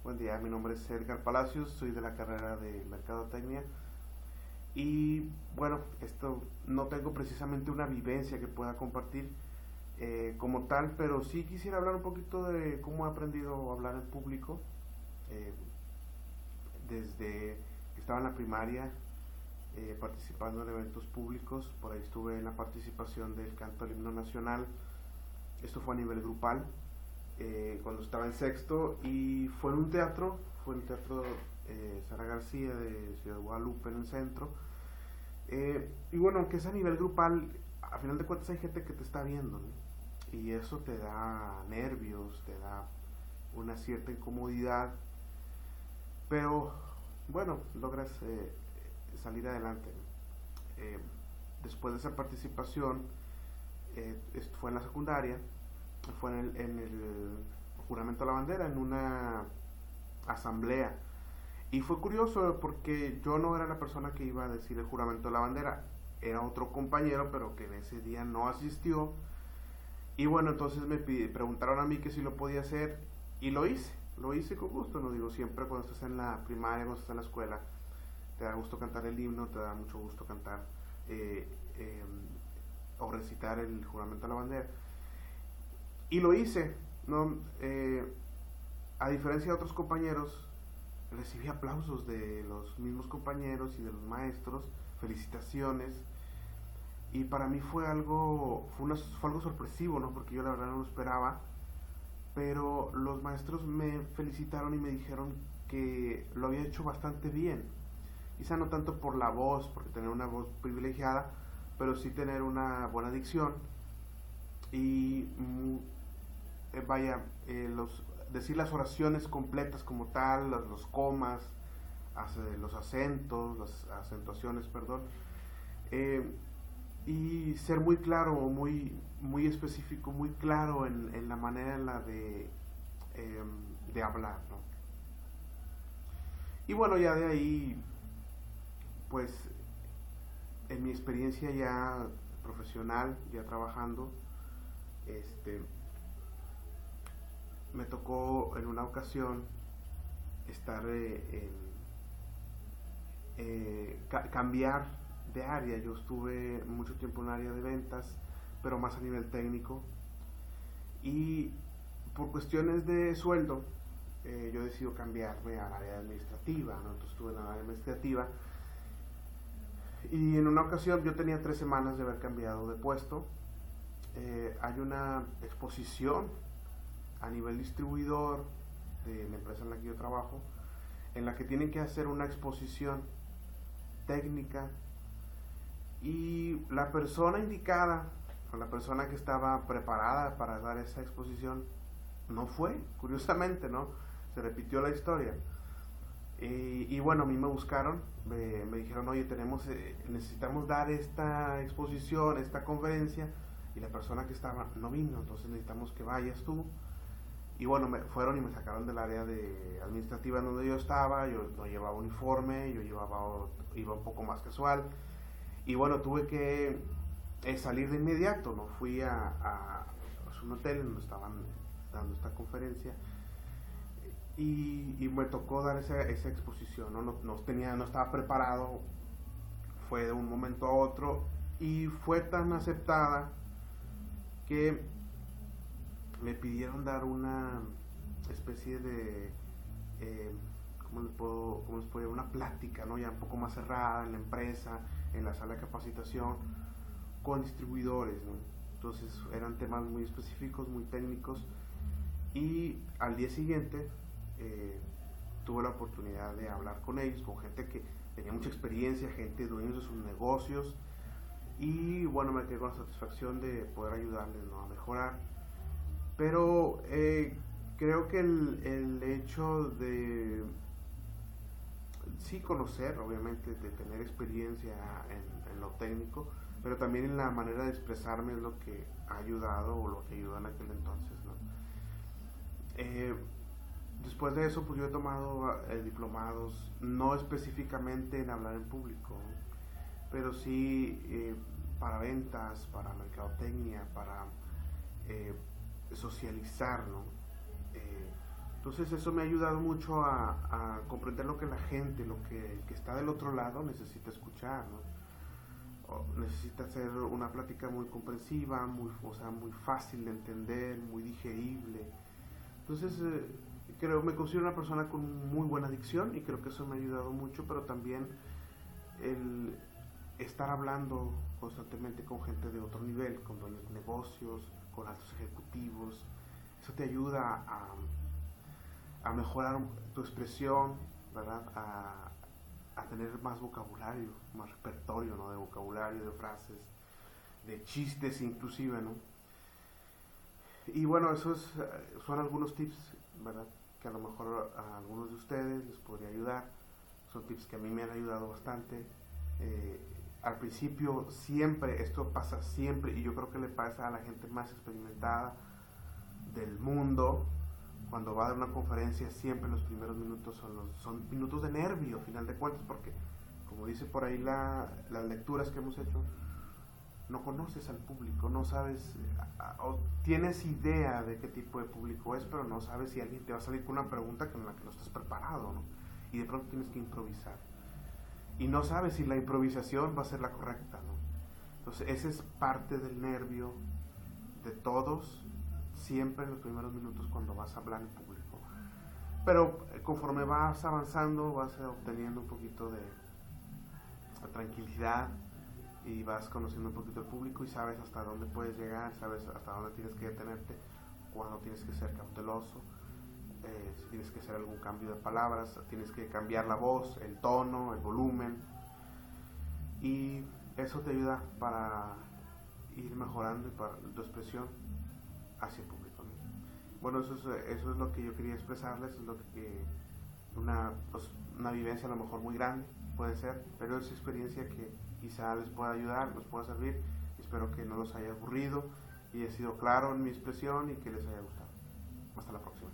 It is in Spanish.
Buen día, mi nombre es Edgar Palacios, soy de la carrera de Mercadotecnia y bueno, esto no tengo precisamente una vivencia que pueda compartir como tal, pero sí quisiera hablar un poquito de cómo he aprendido a hablar en público eh, desde que estaba en la primaria, participando en eventos públicos. Por ahí estuve en la participación del canto al himno nacional. Esto fue a nivel grupal, cuando estaba en sexto, y fue en un teatro Sara García de Ciudad de Guadalupe, en el centro. Y bueno, aunque es a nivel grupal, a final de cuentas hay gente que te está viendo, ¿no? Y eso te da nervios, te da una cierta incomodidad, pero bueno, logras salir adelante, ¿no? Después de esa participación, esto fue en la secundaria, fue en el juramento a la bandera, en una asamblea. Y fue curioso porque yo no era la persona que iba a decir el juramento a la bandera, era otro compañero, pero que en ese día no asistió. Y bueno, entonces preguntaron a mí que si lo podía hacer, y lo hice con gusto. No digo, siempre cuando estás en la primaria, cuando estás en la escuela, te da gusto cantar el himno, te da mucho gusto cantar eh, eh, o recitar el juramento a la bandera. Y lo hice, ¿no? A diferencia de otros compañeros, recibí aplausos de los mismos compañeros y de los maestros, felicitaciones, y para mí fue algo sorpresivo, ¿no? Porque yo la verdad no lo esperaba, pero los maestros me felicitaron y me dijeron que lo había hecho bastante bien. Quizá no tanto por la voz, porque tener una voz privilegiada, pero sí tener una buena dicción y vaya, decir las oraciones completas como tal, los comas, los acentos, las acentuaciones, perdón, eh, y ser muy claro, muy específico, muy claro en la manera en la de hablar, ¿no? Y bueno, ya de ahí, pues, en mi experiencia ya profesional, ya trabajando, este, me tocó en una ocasión estar cambiar de área. Yo estuve mucho tiempo en el área de ventas, pero más a nivel técnico, y por cuestiones de sueldo yo decido cambiarme al área administrativa, ¿no? Entonces estuve en la área administrativa, y en una ocasión yo tenía 3 semanas de haber cambiado de puesto. Hay una exposición a nivel distribuidor de la empresa en la que yo trabajo, en la que tienen que hacer una exposición técnica, y la persona indicada, o la persona que estaba preparada para dar esa exposición, no fue, curiosamente, ¿no? Se repitió la historia. Y bueno, a mí me buscaron, me dijeron, oye, necesitamos dar esta exposición, esta conferencia, y la persona que estaba no vino, entonces necesitamos que vayas tú. Y bueno, fueron y me sacaron del área de administrativa en donde yo estaba. Yo no llevaba uniforme, iba un poco más casual. Y bueno, tuve que salir de inmediato, ¿no? Fui a un hotel donde estaban dando esta conferencia, y me tocó dar esa exposición, ¿no? No estaba preparado, fue de un momento a otro, y fue tan aceptada que me pidieron dar una especie de, ¿cómo les puedo una plática, ¿no? Ya un poco más cerrada en la empresa, en la sala de capacitación, con distribuidores, ¿no? Entonces eran temas muy específicos, muy técnicos, y al día siguiente tuve la oportunidad de hablar con ellos, con gente que tenía mucha experiencia, gente dueños de sus negocios, y bueno, me quedé con la satisfacción de poder ayudarles, ¿no?, a mejorar. Pero creo que el hecho de sí conocer, obviamente, de tener experiencia en lo técnico, pero también en la manera de expresarme es lo que ha ayudado, o lo que ayudó en aquel entonces, ¿no? Eh, Después de eso, pues yo he tomado diplomados, no específicamente en hablar en público, pero sí para ventas, para mercadotecnia, para eh, socializar, ¿no? Entonces eso me ha ayudado mucho a comprender lo que la gente, lo que el que está del otro lado necesita escuchar, ¿no? O necesita hacer una plática muy comprensiva, o sea, muy fácil de entender, muy digerible. Entonces me considero una persona con muy buena dicción y creo que eso me ha ayudado mucho, pero también el estar hablando constantemente con gente de otro nivel, con dueños de negocios, con altos ejecutivos, eso te ayuda a mejorar tu expresión, ¿verdad? A tener más vocabulario, más repertorio, ¿no? De vocabulario, de frases, de chistes inclusive, ¿no? Y bueno, esos son algunos tips, ¿verdad? Que a lo mejor a algunos de ustedes les podría ayudar. Son tips que a mí me han ayudado bastante. Al principio siempre, esto pasa siempre, y yo creo que le pasa a la gente más experimentada del mundo. Cuando va a dar una conferencia, siempre los primeros minutos son minutos de nervio, a final de cuentas, porque como dice por ahí las lecturas que hemos hecho, no conoces al público, no sabes, o tienes idea de qué tipo de público es, pero no sabes si alguien te va a salir con una pregunta con la que no estás preparado, ¿no? Y de pronto tienes que improvisar. Y no sabes si la improvisación va a ser la correcta, ¿no? Entonces ese es parte del nervio de todos, siempre en los primeros minutos cuando vas a hablar en público. Pero conforme vas avanzando, vas obteniendo un poquito de tranquilidad y vas conociendo un poquito el público y sabes hasta dónde puedes llegar, sabes hasta dónde tienes que detenerte, cuándo tienes que ser cauteloso, si tienes que hacer algún cambio de palabras, tienes que cambiar la voz, el tono, el volumen, y eso te ayuda para ir mejorando para tu expresión hacia el público, ¿no? Bueno, eso es lo que yo quería expresarles, es lo que una vivencia a lo mejor muy grande puede ser, pero es experiencia que quizá les pueda ayudar, les pueda servir. Espero que no los haya aburrido y he sido claro en mi expresión y que les haya gustado. Hasta la próxima.